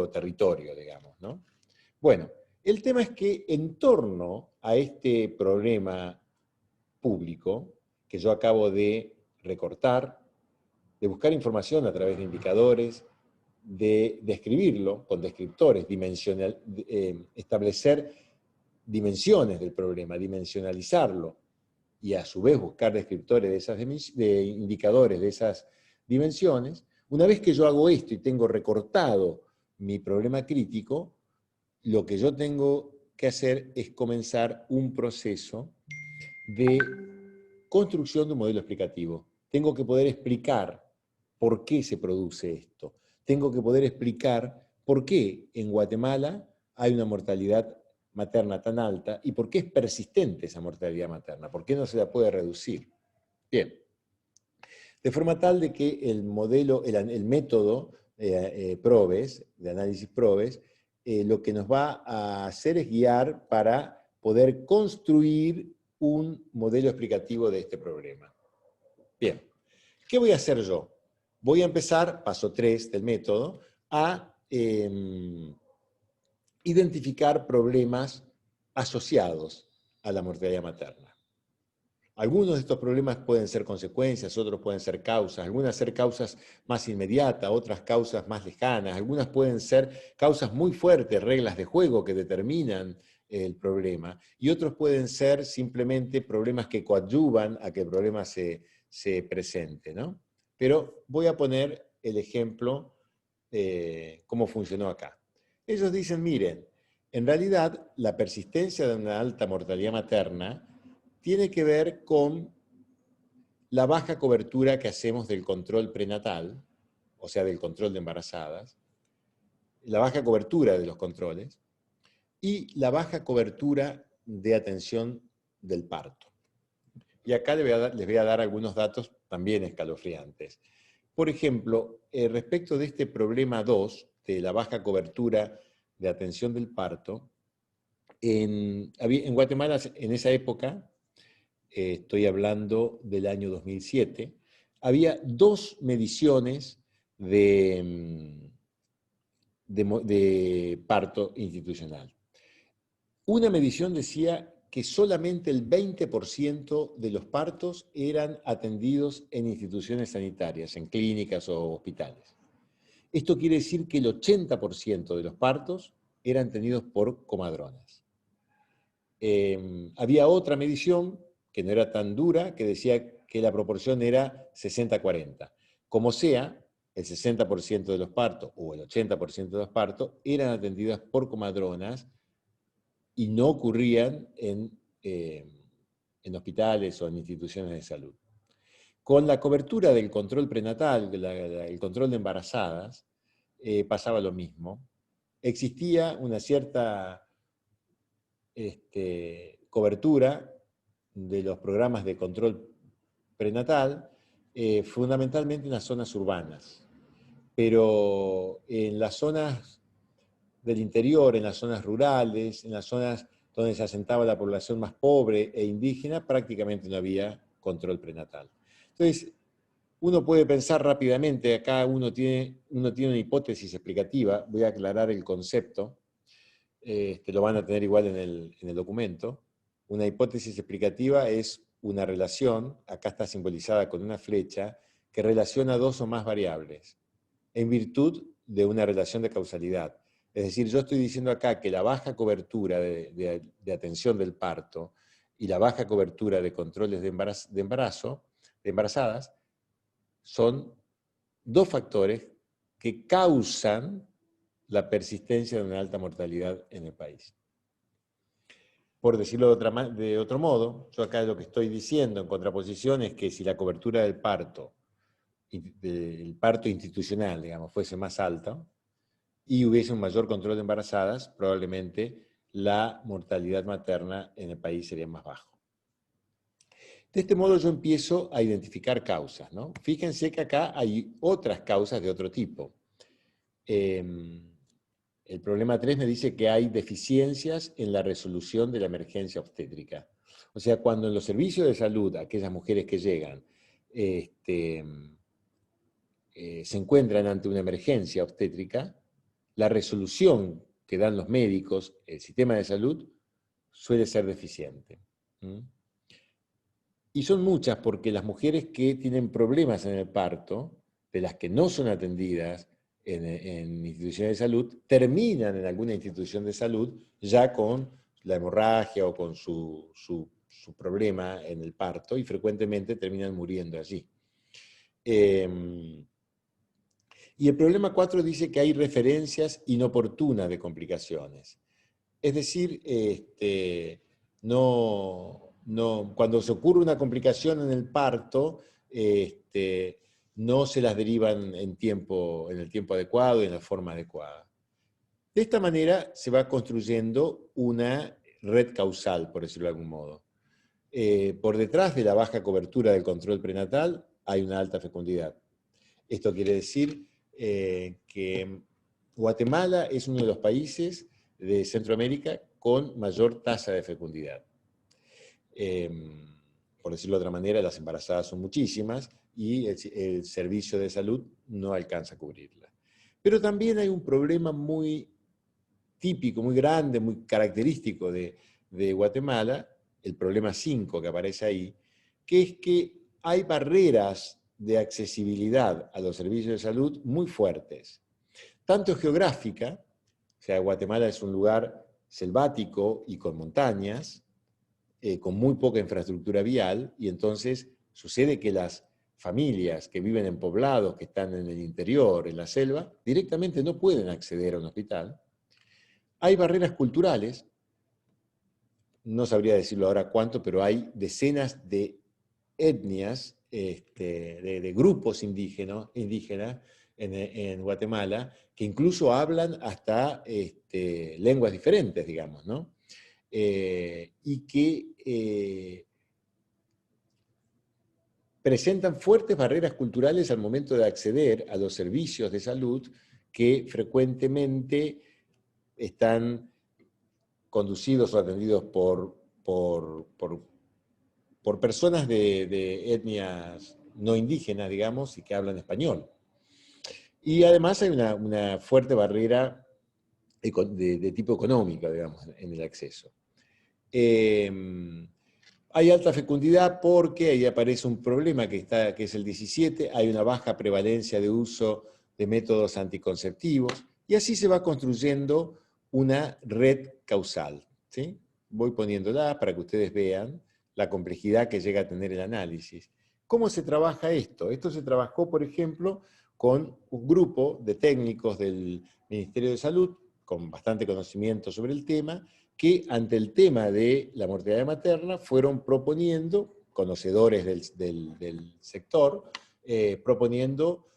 territorio, digamos, ¿no? Bueno, el tema es que en torno a este problema público, que yo acabo de recortar, de buscar información a través de indicadores, de describirlo con descriptores, establecer dimensiones del problema, dimensionalizarlo, y a su vez buscar descriptores de indicadores de esas dimensiones. Una vez que yo hago esto y tengo recortado mi problema crítico, lo que yo tengo que hacer es comenzar un proceso de construcción de un modelo explicativo. Tengo que poder explicar por qué se produce esto. Tengo que poder explicar por qué en Guatemala hay una mortalidad materna tan alta y por qué es persistente esa mortalidad materna, por qué no se la puede reducir. Bien. De forma tal de que el método PROVES, de análisis PROVES, lo que nos va a hacer es guiar para poder construir un modelo explicativo de este problema. Bien, ¿qué voy a hacer yo? voy a empezar, paso 3 del método, a identificar problemas asociados a la mortalidad materna. Algunos de estos problemas pueden ser consecuencias, otros pueden ser causas, algunas ser causas más inmediatas, otras causas más lejanas, algunas pueden ser causas muy fuertes, reglas de juego que determinan el problema, y otros pueden ser simplemente problemas que coadyuvan a que el problema se presente, ¿no? Pero voy a poner el ejemplo cómo funcionó acá. Ellos dicen, miren, en realidad la persistencia de una alta mortalidad materna tiene que ver con la baja cobertura que hacemos del control prenatal, o sea, del control de embarazadas, la baja cobertura de los controles y la baja cobertura de atención del parto. Y acá les voy a dar algunos datos también escalofriantes. Por ejemplo, respecto de este problema 2, de la baja cobertura de atención del parto, en Guatemala en esa época, estoy hablando del año 2007, había 2 mediciones de parto institucional. Una medición decía que solamente el 20% de los partos eran atendidos en instituciones sanitarias, en clínicas o hospitales. Esto quiere decir que el 80% de los partos eran atendidos por comadronas. Había otra medición que no era tan dura, que decía que la proporción era 60-40. Como sea, el 60% de los partos o el 80% de los partos eran atendidas por comadronas y no ocurrían en hospitales o en instituciones de salud. Con la cobertura del control prenatal, el control de embarazadas, pasaba lo mismo. Existía una cierta cobertura de los programas de control prenatal, fundamentalmente en las zonas urbanas. Pero en las zonas del interior, en las zonas rurales, en las zonas donde se asentaba la población más pobre e indígena, prácticamente no había control prenatal. Entonces, uno puede pensar rápidamente, acá uno tiene una hipótesis explicativa, voy a aclarar el concepto, lo van a tener igual en el documento. Una hipótesis explicativa es una relación, acá está simbolizada con una flecha, que relaciona 2 o más variables, en virtud de una relación de causalidad. Es decir, yo estoy diciendo acá que la baja cobertura de atención del parto y la baja cobertura de controles de embarazadas, son 2 factores que causan la persistencia de una alta mortalidad en el país. Por decirlo de otro modo, yo acá lo que estoy diciendo en contraposición es que si la cobertura del parto institucional, digamos, fuese más alta y hubiese un mayor control de embarazadas, probablemente la mortalidad materna en el país sería más baja. De este modo yo empiezo a identificar causas, ¿no? Fíjense que acá hay otras causas de otro tipo. El problema 3 me dice que hay deficiencias en la resolución de la emergencia obstétrica. O sea, cuando en los servicios de salud, aquellas mujeres que llegan, se encuentran ante una emergencia obstétrica, la resolución que dan los médicos, el sistema de salud, suele ser deficiente. Y son muchas porque las mujeres que tienen problemas en el parto, de las que no son atendidas en instituciones de salud, terminan en alguna institución de salud ya con la hemorragia o con su problema en el parto y frecuentemente terminan muriendo allí. Y el problema 4 dice que hay referencias inoportunas de complicaciones. Es decir, cuando se ocurre una complicación en el parto, no se las derivan en el tiempo adecuado y en la forma adecuada. De esta manera se va construyendo una red causal, por decirlo de algún modo. Por detrás de la baja cobertura del control prenatal hay una alta fecundidad. Esto quiere decir que Guatemala es uno de los países de Centroamérica con mayor tasa de fecundidad. Por decirlo de otra manera, las embarazadas son muchísimas, y el servicio de salud no alcanza a cubrirla. Pero también hay un problema muy típico, muy grande, muy característico de Guatemala, el problema 5 que aparece ahí, que es que hay barreras de accesibilidad a los servicios de salud muy fuertes, tanto geográfica, o sea, Guatemala es un lugar selvático y con montañas, con muy poca infraestructura vial, y entonces sucede que las familias que viven en poblados, que están en el interior, en la selva, directamente no pueden acceder a un hospital. Hay barreras culturales, no sabría decirlo ahora cuánto, pero hay decenas de etnias, de grupos indígenas en Guatemala, que incluso hablan hasta lenguas diferentes, digamos, ¿no? Y que presentan fuertes barreras culturales al momento de acceder a los servicios de salud que frecuentemente están conducidos o atendidos por personas de etnias no indígenas, digamos, y que hablan español. Y además hay una fuerte barrera de tipo económico, digamos, en el acceso. Hay alta fecundidad porque ahí aparece un problema que es el 17, hay una baja prevalencia de uso de métodos anticonceptivos, y así se va construyendo una red causal, ¿sí? Voy poniéndola para que ustedes vean la complejidad que llega a tener el análisis. ¿Cómo se trabaja esto? Esto se trabajó, por ejemplo, con un grupo de técnicos del Ministerio de Salud, con bastante conocimiento sobre el tema, que ante el tema de la mortalidad materna fueron proponiendo, conocedores del sector, proponiendo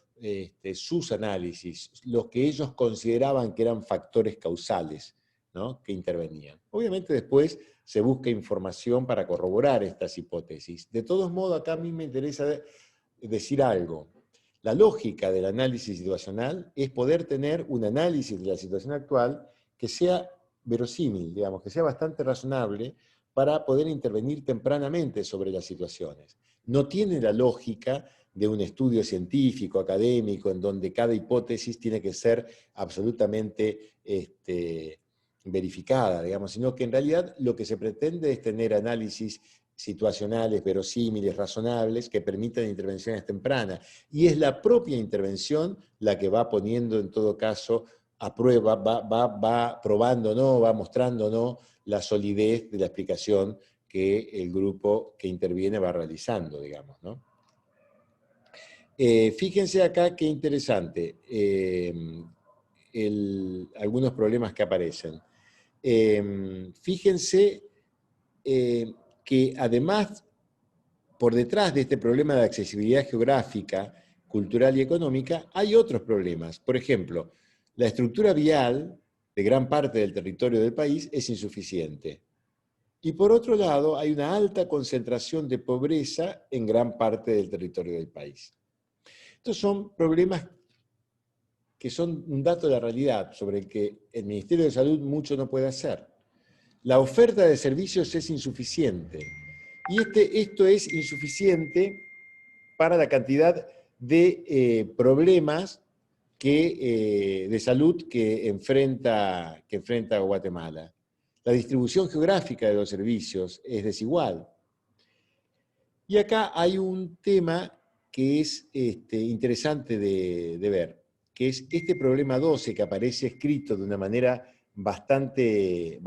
sus análisis, los que ellos consideraban que eran factores causales, ¿no?, que intervenían. Obviamente después se busca información para corroborar estas hipótesis. De todos modos, acá a mí me interesa decir algo. La lógica del análisis situacional es poder tener un análisis de la situación actual que sea verosímil, digamos, que sea bastante razonable para poder intervenir tempranamente sobre las situaciones. No tiene la lógica de un estudio científico, académico, en donde cada hipótesis tiene que ser absolutamente verificada, digamos, sino que en realidad lo que se pretende es tener análisis situacionales, verosímiles, razonables, que permitan intervenciones tempranas. Y es la propia intervención la que va poniendo, en todo caso, a prueba, va probando, ¿no?, va mostrando, ¿no?, la solidez de la explicación que el grupo que interviene va realizando, digamos, ¿no? Fíjense acá qué interesante, algunos problemas que aparecen. Fíjense que además, por detrás de este problema de accesibilidad geográfica, cultural y económica, hay otros problemas. Por ejemplo, la estructura vial de gran parte del territorio del país es insuficiente. Y por otro lado, hay una alta concentración de pobreza en gran parte del territorio del país. Estos son problemas que son un dato de la realidad sobre el que el Ministerio de Salud mucho no puede hacer. La oferta de servicios es insuficiente. Y esto es insuficiente para la cantidad de problemas de salud que enfrenta Guatemala. La distribución geográfica de los servicios es desigual. Y acá hay un tema que es interesante de ver, que es este problema 12 que aparece escrito de una manera bastante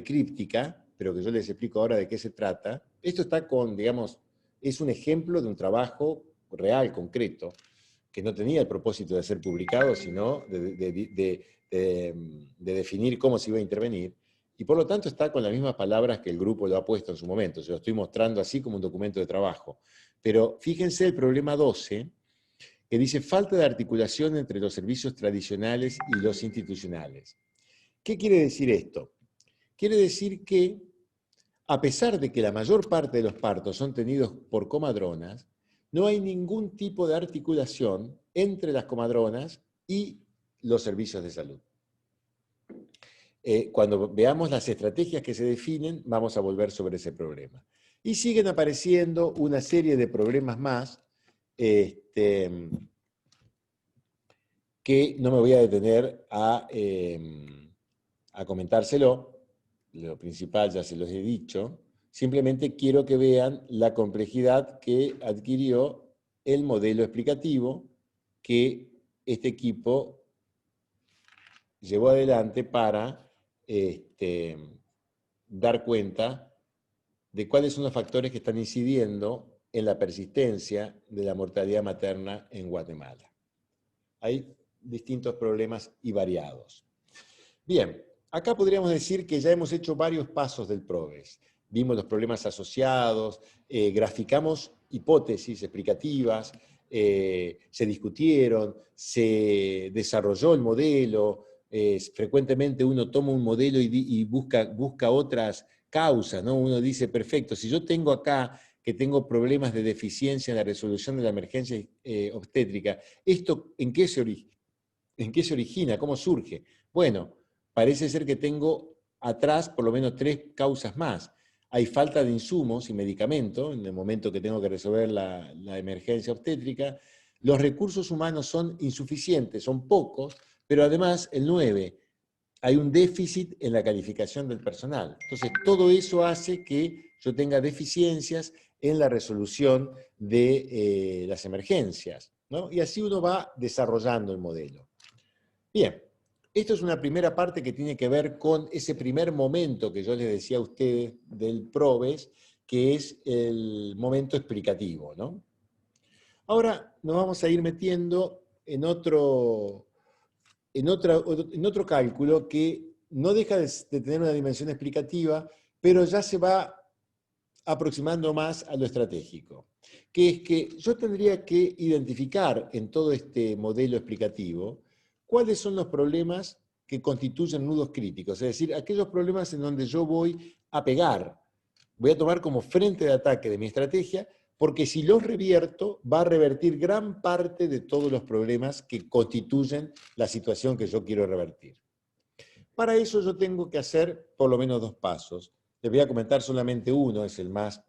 críptica, pero que yo les explico ahora de qué se trata. Esto está digamos, es un ejemplo de un trabajo real, concreto, que no tenía el propósito de ser publicado, sino de definir cómo se iba a intervenir. Y por lo tanto está con las mismas palabras que el grupo lo ha puesto en su momento. Se lo estoy mostrando así como un documento de trabajo. Pero fíjense el problema 12, que dice falta de articulación entre los servicios tradicionales y los institucionales. ¿Qué quiere decir esto? Quiere decir que, a pesar de que la mayor parte de los partos son tenidos por comadronas, no hay ningún tipo de articulación entre las comadronas y los servicios de salud. Cuando veamos las estrategias que se definen, vamos a volver sobre ese problema. Y siguen apareciendo una serie de problemas más que no me voy a detener a comentárselo. Lo principal ya se los he dicho. Simplemente quiero que vean la complejidad que adquirió el modelo explicativo que este equipo llevó adelante para dar cuenta de cuáles son los factores que están incidiendo en la persistencia de la mortalidad materna en Guatemala. Hay distintos problemas y variados. Bien, acá podríamos decir que ya hemos hecho varios pasos del PROGRESS. Vimos los problemas asociados, graficamos hipótesis explicativas, se discutieron, se desarrolló el modelo, frecuentemente uno toma un modelo y busca otras causas, ¿no? Uno dice, perfecto, si yo tengo acá que tengo problemas de deficiencia en la resolución de la emergencia obstétrica, ¿esto en qué se origina? ¿Cómo surge? Bueno, parece ser que tengo atrás por lo menos 3 causas más. Hay falta de insumos y medicamentos en el momento que tengo que resolver la emergencia obstétrica. Los recursos humanos son insuficientes, son pocos, pero además el 9, hay un déficit en la calificación del personal. Entonces, todo eso hace que yo tenga deficiencias en la resolución de las emergencias, ¿no? Y así uno va desarrollando el modelo. Bien, esto es una primera parte que tiene que ver con ese primer momento que yo les decía a ustedes del PROGRESS, que es el momento explicativo, ¿no? Ahora nos vamos a ir metiendo en otro cálculo que no deja de tener una dimensión explicativa, pero ya se va aproximando más a lo estratégico, que es que yo tendría que identificar en todo este modelo explicativo cuáles son los problemas que constituyen nudos críticos, es decir, aquellos problemas en donde yo voy a pegar, voy a tomar como frente de ataque de mi estrategia, porque si los revierto, va a revertir gran parte de todos los problemas que constituyen la situación que yo quiero revertir. Para eso yo tengo que hacer por lo menos 2 pasos. Les voy a comentar solamente uno, es el más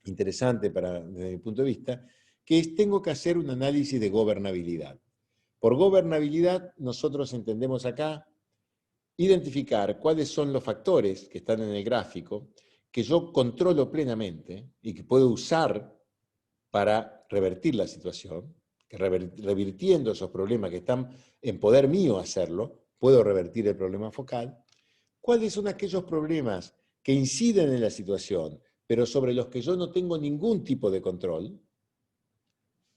interesante desde mi punto de vista, que es tengo que hacer un análisis de gobernabilidad. Por gobernabilidad nosotros entendemos acá identificar cuáles son los factores que están en el gráfico que yo controlo plenamente y que puedo usar para revertir la situación, que revirtiendo esos problemas que están en poder mío hacerlo, puedo revertir el problema focal. ¿Cuáles son aquellos problemas que inciden en la situación, pero sobre los que yo no tengo ningún tipo de control?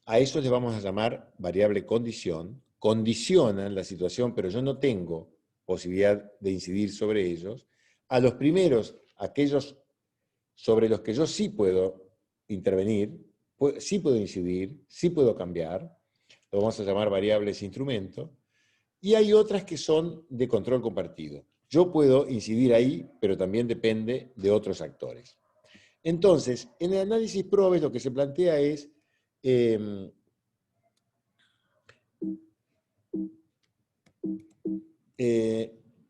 A eso le vamos a llamar variable condición. Condicionan la situación, pero yo no tengo posibilidad de incidir sobre ellos. A los primeros, aquellos sobre los que yo sí puedo intervenir, sí puedo incidir, sí puedo cambiar, lo vamos a llamar variables instrumento, y hay otras que son de control compartido. Yo puedo incidir ahí, pero también depende de otros actores. Entonces, en el análisis PROGRESS lo que se plantea es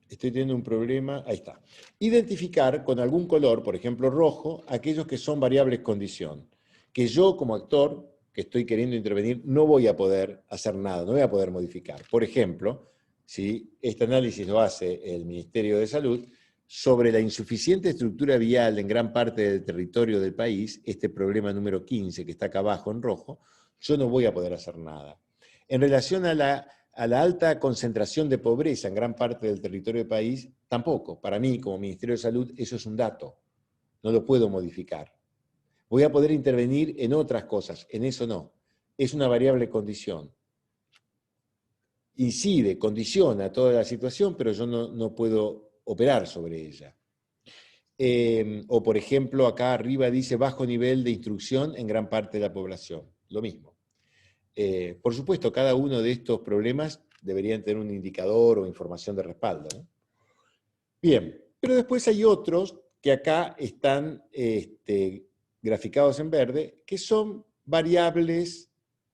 estoy teniendo un problema, ahí está. Identificar con algún color, por ejemplo rojo, aquellos que son variables condición, que yo como actor que estoy queriendo intervenir no voy a poder hacer nada, no voy a poder modificar. Por ejemplo, si este análisis lo hace el Ministerio de Salud, sobre la insuficiente estructura vial en gran parte del territorio del país, este problema número 15 que está acá abajo en rojo, yo no voy a poder hacer nada. En relación a la alta concentración de pobreza en gran parte del territorio del país, tampoco. Para mí, como Ministerio de Salud, eso es un dato. No lo puedo modificar. Voy a poder intervenir en otras cosas, en eso no. Es una variable condición. Incide, condiciona toda la situación, pero yo no puedo operar sobre ella. O por ejemplo, acá arriba dice bajo nivel de instrucción en gran parte de la población. Lo mismo. Por supuesto, cada uno de estos problemas deberían tener un indicador o información de respaldo, ¿no? Bien, pero después hay otros que acá están graficados en verde, que son variables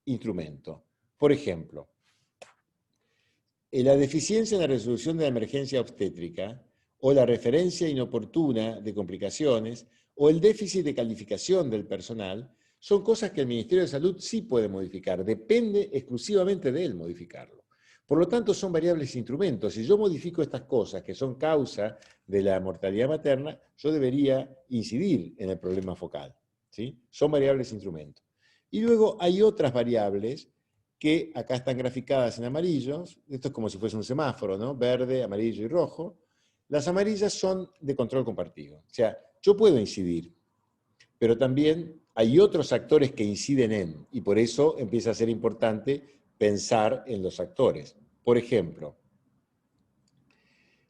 instrumento. Por ejemplo, la deficiencia en la resolución de la emergencia obstétrica, o la referencia inoportuna de complicaciones, o el déficit de calificación del personal, son cosas que el Ministerio de Salud sí puede modificar, depende exclusivamente de él modificarlo. Por lo tanto, son variables instrumentos. Si yo modifico estas cosas que son causa de la mortalidad materna, yo debería incidir en el problema focal, ¿sí? Son variables instrumentos. Y luego hay otras variables que acá están graficadas en amarillos. Esto es como si fuese un semáforo, ¿no? Verde, amarillo y rojo. Las amarillas son de control compartido. O sea, yo puedo incidir, pero también hay otros actores que inciden en, y por eso empieza a ser importante pensar en los actores. Por ejemplo,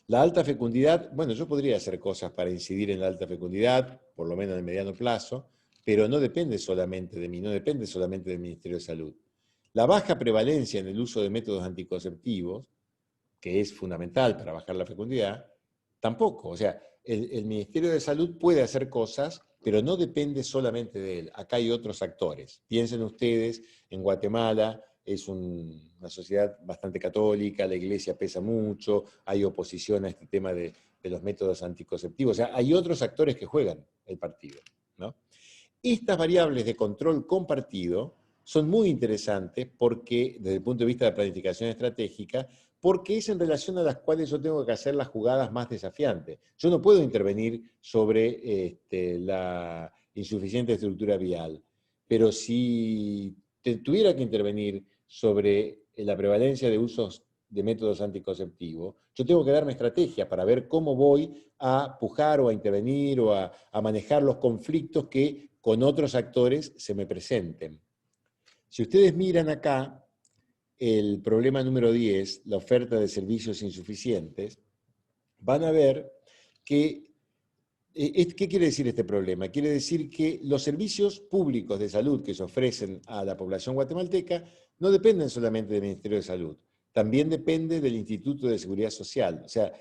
la alta fecundidad, bueno, yo podría hacer cosas para incidir en la alta fecundidad, por lo menos en el mediano plazo, pero no depende solamente de mí, no depende solamente del Ministerio de Salud. La baja prevalencia en el uso de métodos anticonceptivos, que es fundamental para bajar la fecundidad, tampoco. O sea, el Ministerio de Salud puede hacer cosas, pero no depende solamente de él. Acá hay otros actores. Piensen ustedes, en Guatemala es una sociedad bastante católica, la iglesia pesa mucho, hay oposición a este tema de los métodos anticonceptivos. O sea, hay otros actores que juegan el partido, ¿no? Estas variables de control compartido son muy interesantes porque, desde el punto de vista de planificación estratégica, porque es en relación a las cuales yo tengo que hacer las jugadas más desafiantes. Yo no puedo intervenir sobre la insuficiente estructura vial, pero si tuviera que intervenir sobre la prevalencia de usos de métodos anticonceptivos, yo tengo que darme estrategias para ver cómo voy a pujar o a intervenir o a manejar los conflictos que con otros actores se me presenten. Si ustedes miran acá el problema número 10, la oferta de servicios insuficientes, van a ver que, ¿qué quiere decir este problema? Quiere decir que los servicios públicos de salud que se ofrecen a la población guatemalteca no dependen solamente del Ministerio de Salud, también depende del Instituto de Seguridad Social. O sea,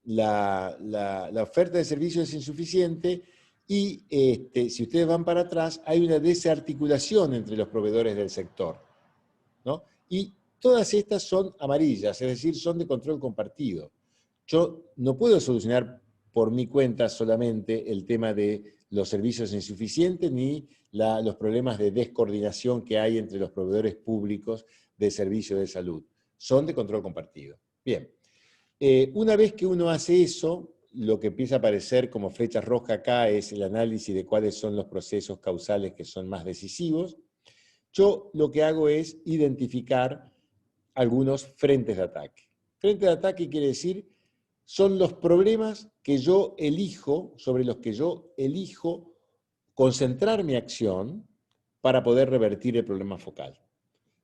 la oferta de servicios es insuficiente y si ustedes van para atrás, hay una desarticulación entre los proveedores del sector, ¿no? Y todas estas son amarillas, es decir, son de control compartido. Yo no puedo solucionar por mi cuenta solamente el tema de los servicios insuficientes ni los problemas de descoordinación que hay entre los proveedores públicos de servicios de salud. Son de control compartido. Bien. Una vez que uno hace eso, lo que empieza a aparecer como flecha roja acá es el análisis de cuáles son los procesos causales que son más decisivos. Yo lo que hago es identificar algunos frentes de ataque. Frente de ataque quiere decir, son los problemas que yo elijo, sobre los que yo elijo concentrar mi acción para poder revertir el problema focal.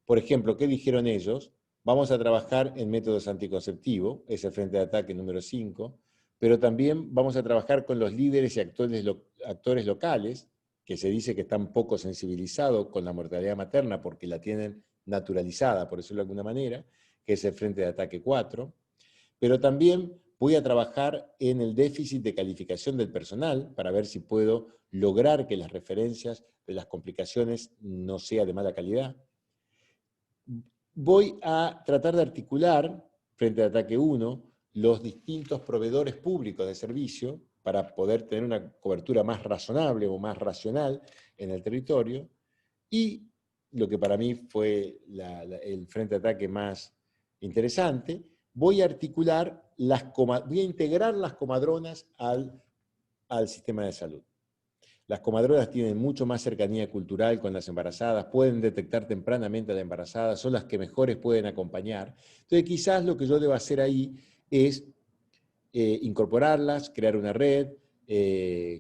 Por ejemplo, ¿qué dijeron ellos? Vamos a trabajar en métodos anticonceptivos, es el frente de ataque número 5, pero también vamos a trabajar con los líderes y actores locales, que se dice que están poco sensibilizados con la mortalidad materna porque la tienen naturalizada, por decirlo de alguna manera, que es el frente de ataque 4, pero también voy a trabajar en el déficit de calificación del personal para ver si puedo lograr que las referencias de las complicaciones no sean de mala calidad. Voy a tratar de articular, frente al ataque 1, los distintos proveedores públicos de servicio para poder tener una cobertura más razonable o más racional en el territorio. Y lo que para mí fue el frente de ataque más interesante, voy a articular, voy a integrar las comadronas al sistema de salud. Las comadronas tienen mucho más cercanía cultural con las embarazadas, pueden detectar tempranamente a la embarazada, son las que mejores pueden acompañar. Entonces quizás lo que yo debo hacer ahí es incorporarlas, crear una red,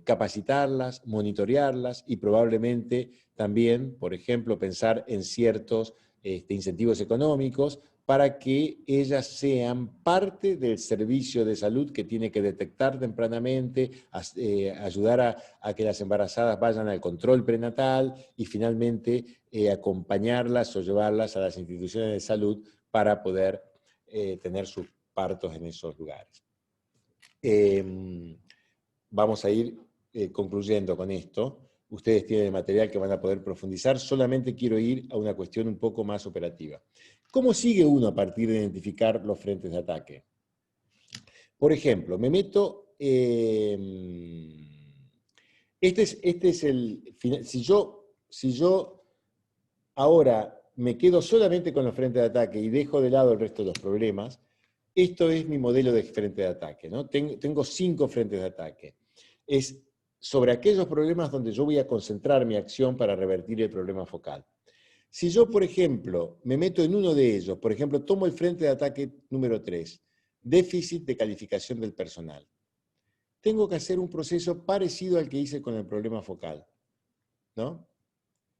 capacitarlas, monitorearlas y probablemente también, por ejemplo, pensar en ciertos incentivos económicos para que ellas sean parte del servicio de salud que tiene que detectar tempranamente, ayudar a que las embarazadas vayan al control prenatal y finalmente acompañarlas o llevarlas a las instituciones de salud para poder tener sus partos en esos lugares. Vamos a ir concluyendo con esto. Ustedes tienen el material que van a poder profundizar. Solamente quiero ir a una cuestión un poco más operativa. ¿Cómo sigue uno a partir de identificar los frentes de ataque? Por ejemplo, me meto... esta este es el final. Si yo ahora me quedo solamente con los frentes de ataque y dejo de lado el resto de los problemas, esto es mi modelo de frente de ataque, ¿no? Tengo 5 frentes de ataque. Es sobre aquellos problemas donde yo voy a concentrar mi acción para revertir el problema focal. Si yo, por ejemplo, me meto en uno de ellos, por ejemplo, tomo el frente de ataque número 3, déficit de calificación del personal. Tengo que hacer un proceso parecido al que hice con el problema focal, ¿no?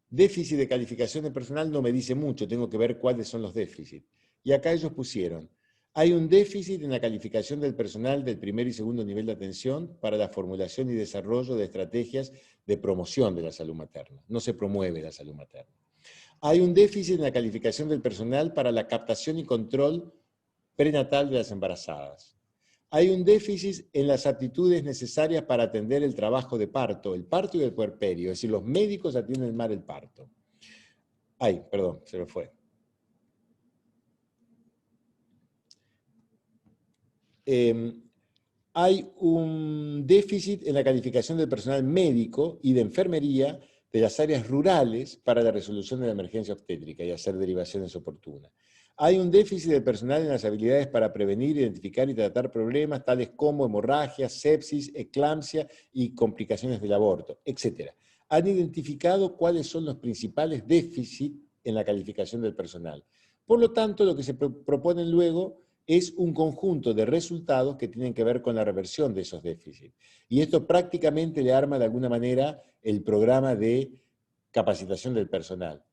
Déficit de calificación del personal no me dice mucho, tengo que ver cuáles son los déficits. Y acá ellos pusieron, hay un déficit en la calificación del personal del primer y segundo nivel de atención para la formulación y desarrollo de estrategias de promoción de la salud materna. No se promueve la salud materna. Hay un déficit en la calificación del personal para la captación y control prenatal de las embarazadas. Hay un déficit en las aptitudes necesarias para atender el trabajo de parto, el parto y el puerperio, es decir, los médicos atienden mal el parto. Ay, perdón, se me fue. Hay un déficit en la calificación del personal médico y de enfermería de las áreas rurales para la resolución de la emergencia obstétrica y hacer derivaciones oportunas. Hay un déficit de personal en las habilidades para prevenir, identificar y tratar problemas tales como hemorragia, sepsis, eclampsia y complicaciones del aborto, etc. Han identificado cuáles son los principales déficits en la calificación del personal. Por lo tanto, lo que se proponen luego es un conjunto de resultados que tienen que ver con la reversión de esos déficits. Y esto prácticamente le arma de alguna manera el programa de capacitación del personal.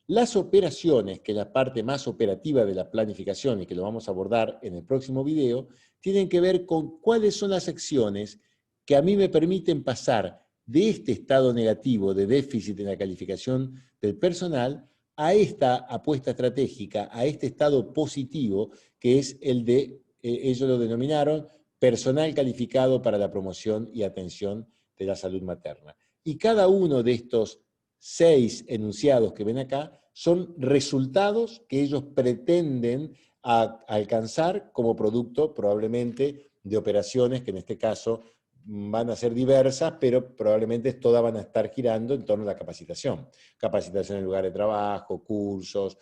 Las operaciones, que es la parte más operativa de la planificación y que lo vamos a abordar en el próximo video, tienen que ver con cuáles son las acciones que a mí me permiten pasar de este estado negativo de déficit en la calificación del personal a esta apuesta estratégica, a este estado positivo, que es el de, ellos lo denominaron, personal calificado para la promoción y atención de la salud materna. Y cada uno de estos 6 enunciados que ven acá son resultados que ellos pretenden alcanzar como producto probablemente de operaciones que en este caso van a ser diversas, pero probablemente todas van a estar girando en torno a la capacitación. Capacitación en lugar de trabajo, cursos,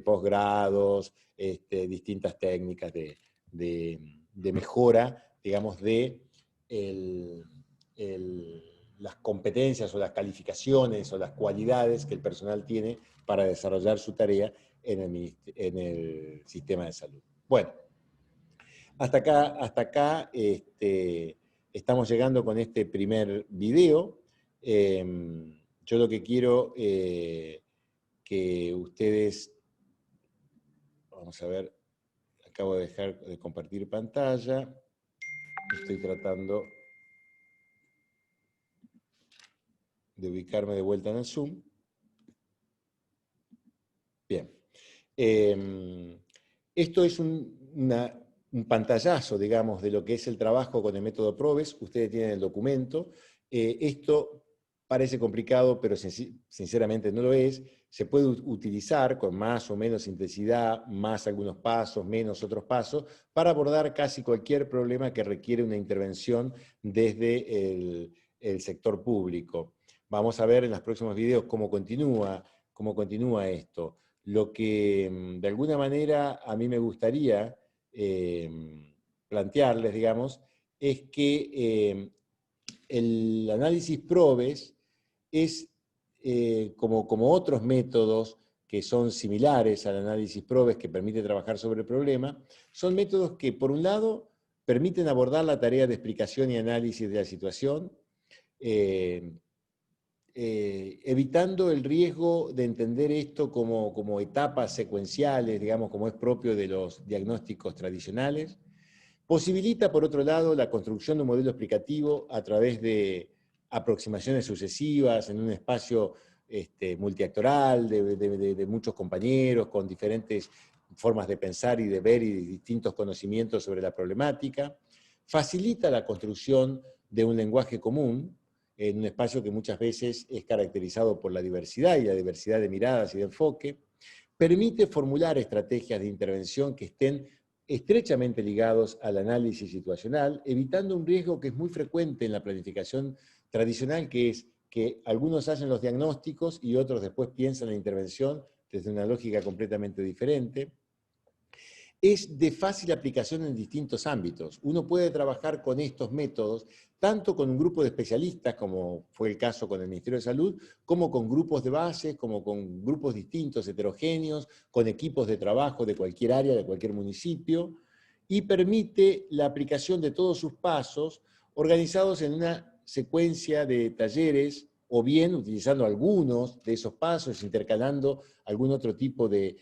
posgrados, distintas técnicas de mejora, digamos, de las competencias o las calificaciones o las cualidades que el personal tiene para desarrollar su tarea en el sistema de salud. Bueno, hasta acá estamos llegando con este primer video. Yo lo que quiero que ustedes, vamos a ver, acabo de dejar de compartir pantalla, estoy tratando de ubicarme de vuelta en el Zoom. Bien. Esto es un pantallazo, digamos, de lo que es el trabajo con el método PROVES. Ustedes tienen el documento. Esto parece complicado, pero sinceramente no lo es. Se puede utilizar con más o menos intensidad, más algunos pasos, menos otros pasos, para abordar casi cualquier problema que requiere una intervención desde el sector público. Vamos a ver en los próximos videos cómo continúa esto. Lo que de alguna manera a mí me gustaría plantearles, digamos, es que el análisis PROVES es, como otros métodos que son similares al análisis PROVES que permite trabajar sobre el problema, son métodos que, por un lado, permiten abordar la tarea de explicación y análisis de la situación, evitando el riesgo de entender esto como etapas secuenciales, digamos, como es propio de los diagnósticos tradicionales. Posibilita, por otro lado, la construcción de un modelo explicativo a través de aproximaciones sucesivas en un espacio multiactoral de muchos compañeros con diferentes formas de pensar y de ver y distintos conocimientos sobre la problemática. Facilita la construcción de un lenguaje común en un espacio que muchas veces es caracterizado por la diversidad y la diversidad de miradas y de enfoque. Permite formular estrategias de intervención que estén estrechamente ligados al análisis situacional, evitando un riesgo que es muy frecuente en la planificación tradicional, que es que algunos hacen los diagnósticos y otros después piensan la intervención desde una lógica completamente diferente. Es de fácil aplicación en distintos ámbitos. Uno puede trabajar con estos métodos tanto con un grupo de especialistas, como fue el caso con el Ministerio de Salud, como con grupos de base, como con grupos distintos, heterogéneos, con equipos de trabajo de cualquier área, de cualquier municipio, y permite la aplicación de todos sus pasos organizados en una secuencia de talleres, o bien utilizando algunos de esos pasos, intercalando algún otro tipo de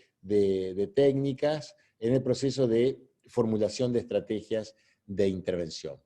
técnicas en el proceso de formulación de estrategias de intervención.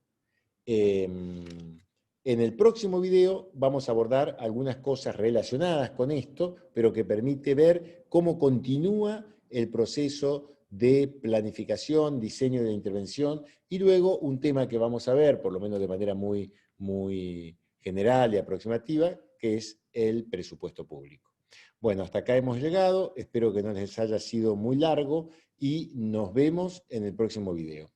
En el próximo video vamos a abordar algunas cosas relacionadas con esto, pero que permite ver cómo continúa el proceso de planificación, diseño de la intervención, y luego un tema que vamos a ver, por lo menos de manera muy general y aproximativa, que es el presupuesto público. Bueno, hasta acá hemos llegado, espero que no les haya sido muy largo y nos vemos en el próximo video.